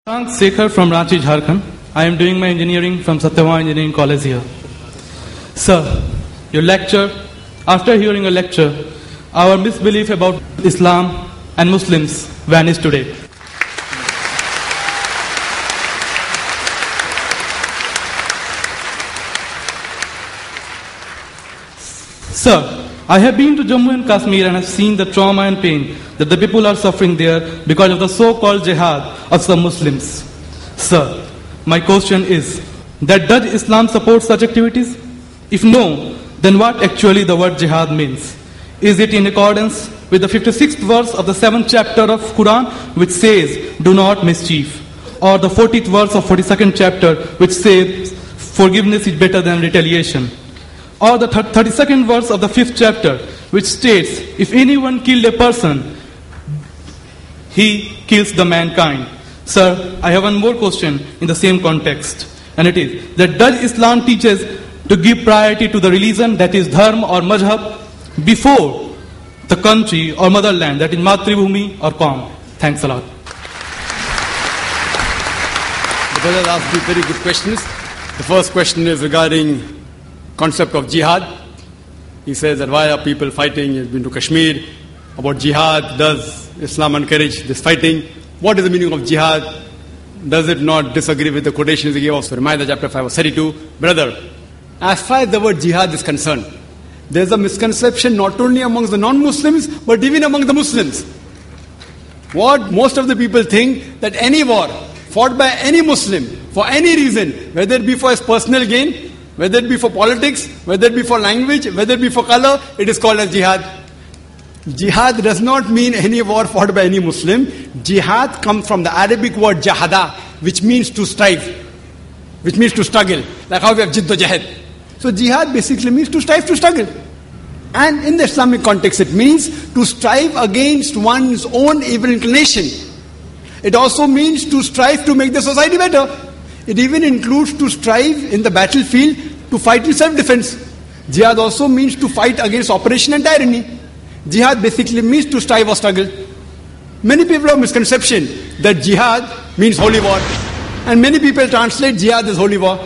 I'm Shekhar from Ranchi, Jharkhand. I am doing my engineering from Satyawama Engineering College here. Sir, your lecture, after hearing a lecture, our misbelief about Islam and Muslims vanished today. Sir, I have been to Jammu and Kashmir and have seen the trauma and pain that the people are suffering there because of the so-called jihad of some Muslims. Sir, my question is that does Islam support such activities? If no, then what actually the word jihad means? Is it in accordance with the 56th verse of the 7th chapter of Quran which says, do not mischief? Or the 40th verse of 42nd chapter which says, forgiveness is better than retaliation? Or the 32nd verse of the 5th chapter which states, if anyone killed a person, he kills the mankind. Sir, I have one more question in the same context. And it is, that does Islam teaches to give priority to the religion, that is dharma or mazhab, before the country or motherland, that is matribhumi or Qaum? Thanks a lot. The brother asked me very good questions. The first question is regarding concept of jihad. He says that why are people fighting? He's been to Kashmir. About jihad, does Islam encourage this fighting? What is the meaning of jihad? Does it not disagree with the quotations he gave of Surah chapter 5 verse 32? Brother, as far as the word jihad is concerned, there's a misconception not only amongst the non-Muslims, but even among the Muslims. What most of the people think, that any war fought by any Muslim, for any reason, whether it be for his personal gain, whether it be for politics, whether it be for language, whether it be for color, it is called as jihad. Jihad does not mean any war fought by any Muslim. Jihad comes from the Arabic word jahada, which means to strive, which means to struggle. Like how we have jidd jahad. So jihad basically means to strive, to struggle. And in the Islamic context, it means to strive against one's own evil inclination. It also means to strive to make the society better. It even includes to strive in the battlefield to fight in self-defense. Jihad also means to fight against oppression and tyranny. Jihad basically means to strive or struggle. Many people have misconception that jihad means holy war. And many people translate jihad as holy war.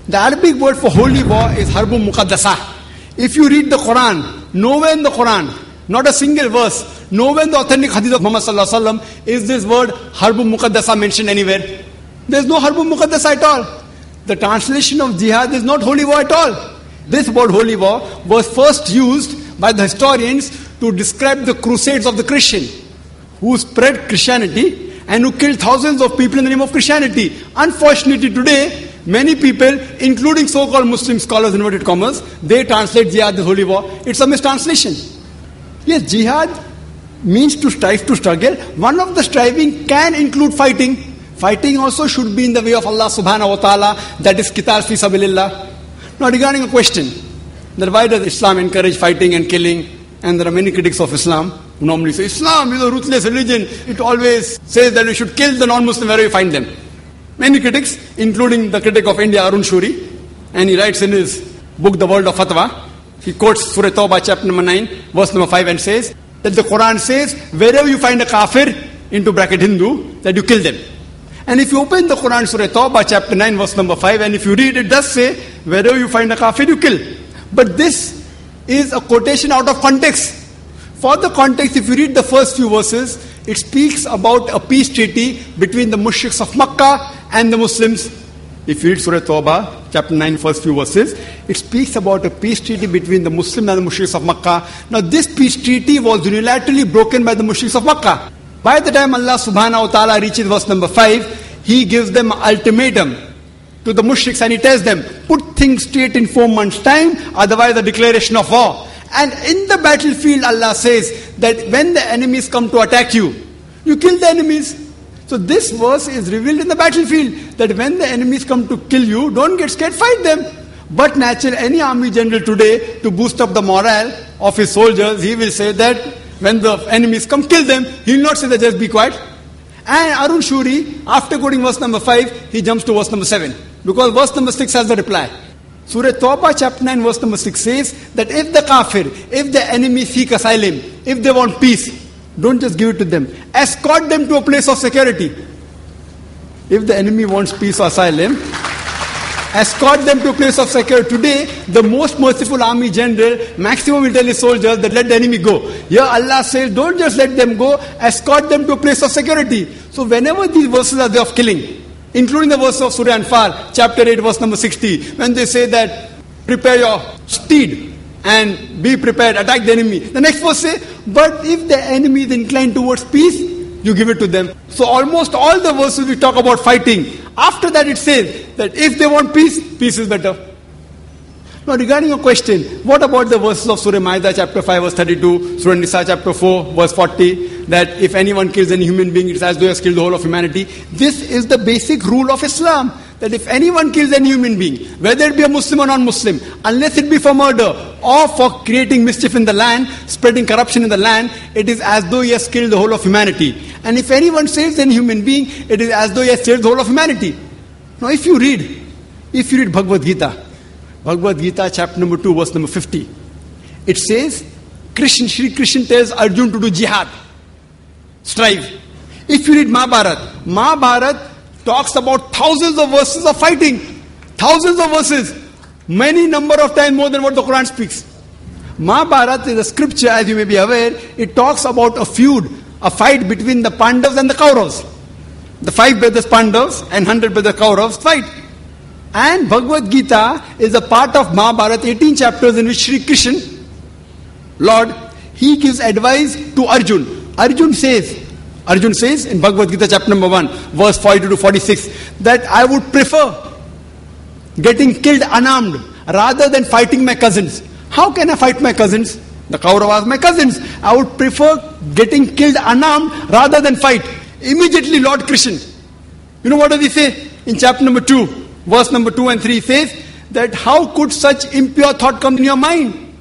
The Arabic word for holy war is harbun muqaddasa. If you read the Quran, nowhere in the Quran, not a single verse, nowhere in the authentic hadith of Muhammad sallallahu alaihi wasallam is this word harbun muqaddasa mentioned anywhere. There is no harbun muqaddasa at all. The translation of jihad is not holy war at all. This word holy war was first used by the historians to describe the crusades of the Christian, who spread Christianity and who killed thousands of people in the name of Christianity. Unfortunately today, many people, including so-called Muslim scholars, inverted commas, they translate jihad as holy war. It's a mistranslation. Yes, jihad means to strive, to struggle. One of the striving can include fighting. Fighting also should be in the way of Allah subhanahu wa ta'ala, that is qital fi sabilillah. Now regarding a question, that why does Islam encourage fighting and killing? And there are many critics of Islam who normally say, Islam is a ruthless religion. It always says that we should kill the non-Muslim wherever we find them. Many critics, including the critic of India, Arun Shuri, and he writes in his book, The World of Fatwa, he quotes Surah Tawbah, chapter number 9, verse number 5, and says that the Quran says, wherever you find a kafir, into bracket Hindu, that you kill them. And if you open the Quran, Surah Tawbah, chapter 9, verse number 5, and if you read, it does say, wherever you find a kafir, you kill. But this is a quotation out of context. For the context, if you read the first few verses, it speaks about a peace treaty between the mushriks of Makkah and the Muslims. If you read Surah Tawbah, chapter 9, first few verses, it speaks about a peace treaty between the Muslims and the mushriks of Makkah. Now this peace treaty was unilaterally broken by the mushriks of Makkah. By the time Allah subhanahu wa ta'ala reaches verse number 5, He gives them an ultimatum to the mushriks and He tells them, put things straight in 4 months' time, otherwise a declaration of war. And in the battlefield, Allah says that when the enemies come to attack you, you kill the enemies. So this verse is revealed in the battlefield, that when the enemies come to kill you, don't get scared, fight them. But naturally, any army general today, to boost up the morale of his soldiers, he will say that when the enemies come, kill them. He will not say that just be quiet. And Arun Shuri, after quoting verse number 5, he jumps to verse number 7. Because verse number 6 has the reply. Surah Tawbah chapter 9 verse number 6 says that if the kafir, if the enemy seek asylum, if they want peace, don't just give it to them. Escort them to a place of security. If the enemy wants peace or asylum, escort them to a place of security. Today, the most merciful army general, maximum will tell his soldiers that let the enemy go. Here Allah says, don't just let them go, escort them to a place of security. So whenever these verses are there of killing, including the verse of Surah Anfal, chapter 8, verse number 60, when they say that, prepare your steed and be prepared, attack the enemy. The next verse says, but if the enemy is inclined towards peace, you give it to them. So almost all the verses we talk about fighting. After that it says that if they want peace, peace is better. Now regarding your question, what about the verses of Surah Ma'idah chapter 5 verse 32, Surah Nisa chapter 4 verse 40, that if anyone kills any human being, it's as though he has killed the whole of humanity. This is the basic rule of Islam, that if anyone kills any human being, whether it be a Muslim or non-Muslim, unless it be for murder or for creating mischief in the land, spreading corruption in the land, it is as though he has killed the whole of humanity. And if anyone saves any human being, it is as though he has saved the whole of humanity. Now if you read Bhagavad Gita chapter number 2 verse number 50, it says, Shri Krishna tells Arjun to do jihad, strive. If you read Mahabharata talks about thousands of verses of fighting, thousands of verses, many number of times more than what the Quran speaks. Mahabharata is a scripture, as you may be aware. It talks about a feud, a fight between the Pandavas and the Kauravas. The 5 brothers Pandavas and 100 brothers Kauravas fight. And Bhagavad Gita is a part of Mahabharata, 18 chapters in which Shri Krishna, Lord, he gives advice to Arjun. Arjun says in Bhagavad Gita chapter number 1, verse 42 to 46, that I would prefer getting killed unarmed rather than fighting my cousins. How can I fight my cousins? The Kauravas, my cousins. I would prefer getting killed unarmed rather than fight. Immediately Lord Krishna, you know what does he say? In chapter number 2, verse number 2 and 3 says that how could such impure thought come in your mind?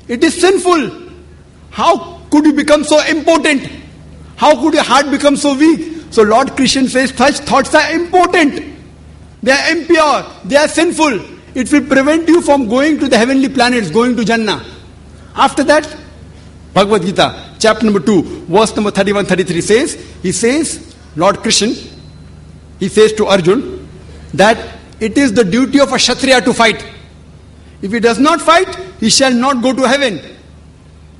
It is sinful. How could you become so impotent? How could your heart become so weak? So Lord Krishna says such thoughts are impotent. They are impure. They are sinful. It will prevent you from going to the heavenly planets, going to Jannah. After that, Bhagavad Gita, chapter number 2, verse number 31-33 says, he says, Lord Krishna, he says to Arjun, that it is the duty of a Kshatriya to fight. If he does not fight, he shall not go to heaven.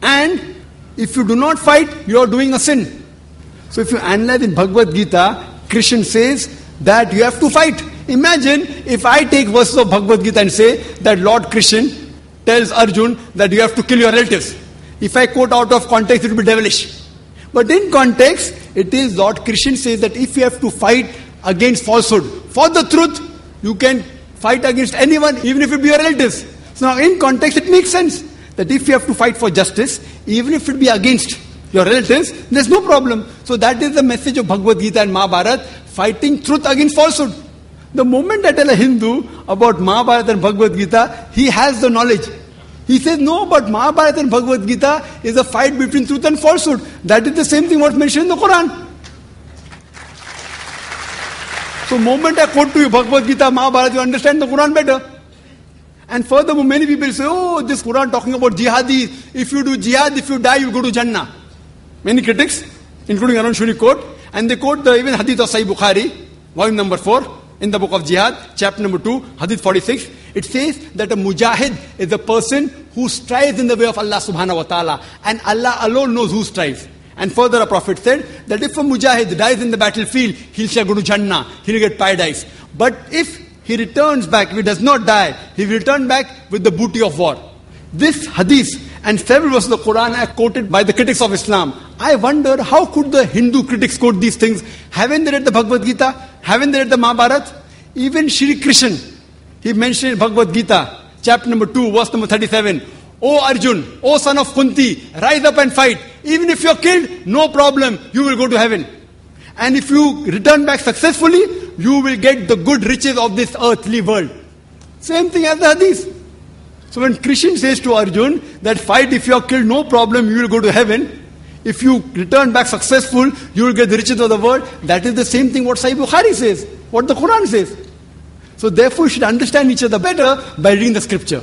And if you do not fight, you are doing a sin. So if you analyze in Bhagavad Gita, Krishna says that you have to fight. Imagine if I take verses of Bhagavad Gita and say that Lord Krishna tells Arjun that you have to kill your relatives. If I quote out of context, it will be devilish. But in context, it is Lord Krishna says that if you have to fight against falsehood, for the truth, you can fight against anyone, even if it be your relatives. So now in context, it makes sense that if you have to fight for justice, even if it be against your relatives, there's no problem. So that is the message of Bhagavad Gita and Mahabharata, fighting truth against falsehood. The moment I tell a Hindu about Mahabharata and Bhagavad Gita, he has the knowledge. He says, no, but Mahabharata and Bhagavad Gita is a fight between truth and falsehood. That is the same thing what's mentioned in the Quran. So moment I quote to you Bhagavad Gita, Mahabharata, you understand the Quran better. And furthermore, many people say, oh, this Quran talking about jihadis. If you do jihad, if you die, you go to Jannah. Many critics, including Arun Shuri, quote. And they quote the even Hadith of Sahih Bukhari, volume number 4, in the book of Jihad, chapter number 2, Hadith 46. It says that a mujahid is a person who strives in the way of Allah subhanahu wa ta'ala. And Allah alone knows who strives. And further a prophet said that if a mujahid dies in the battlefield, he shall go to Jannah. He will get paradise. But if he returns back, if he does not die, he will return back with the booty of war. This hadith and several verses of the Quran are quoted by the critics of Islam. I wonder how could the Hindu critics quote these things? Haven't they read the Bhagavad Gita? Haven't they read the Mahabharata? Even Shri Krishna, he mentioned in Bhagavad Gita, chapter number 2, verse number 37. O Arjun, O son of Kunti, rise up and fight. Even if you are killed, no problem, you will go to heaven. And if you return back successfully, you will get the good riches of this earthly world. Same thing as the hadith. So when Krishna says to Arjun that fight, if you are killed, no problem, you will go to heaven. If you return back successful, you will get the riches of the world. That is the same thing what Sahih Bukhari says, what the Quran says. So therefore you should understand each other better by reading the scripture.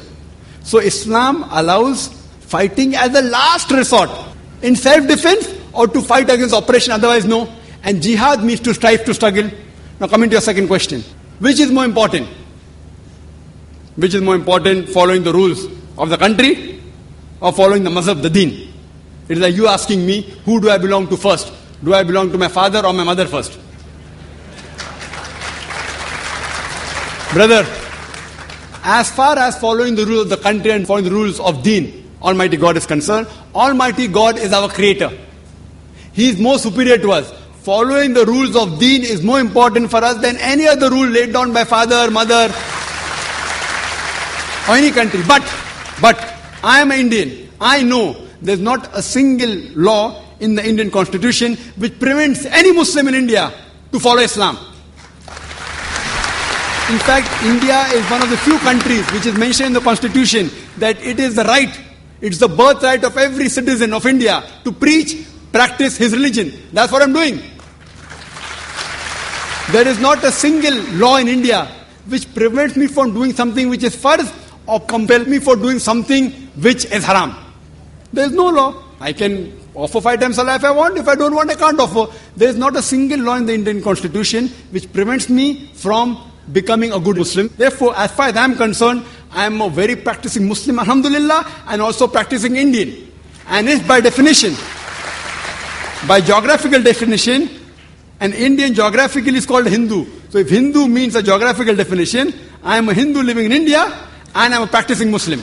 So Islam allows fighting as a last resort, in self-defense or to fight against oppression, otherwise no. And jihad means to strive, to struggle. Now coming to your second question. Which is more important? Which is more important, following the rules of the country or following the mazhab, the deen? It is like you asking me, who do I belong to first? Do I belong to my father or my mother first? Brother, as far as following the rules of the country and following the rules of deen, Almighty God is concerned, Almighty God is our creator. He is more superior to us. Following the rules of deen is more important for us than any other rule laid down by father, mother, or any country. But I am an Indian. I know there's not a single law in the Indian constitution which prevents any Muslim in India to follow Islam. In fact, India is one of the few countries which is mentioned in the constitution that it is the right, it's the birthright of every citizen of India to preach, practice his religion. That's what I'm doing. There is not a single law in India which prevents me from doing something which is farz or compels me for doing something which is haram. There is no law. I can offer 5 times salah if I want. If I don't want, I can't offer. There is not a single law in the Indian constitution which prevents me from becoming a good Muslim. Therefore, as far as I am concerned, I am a very practicing Muslim, alhamdulillah, and also practicing Indian. And if by definition, by geographical definition, an Indian geographically is called Hindu. So if Hindu means a geographical definition, I am a Hindu living in India and I am a practicing Muslim.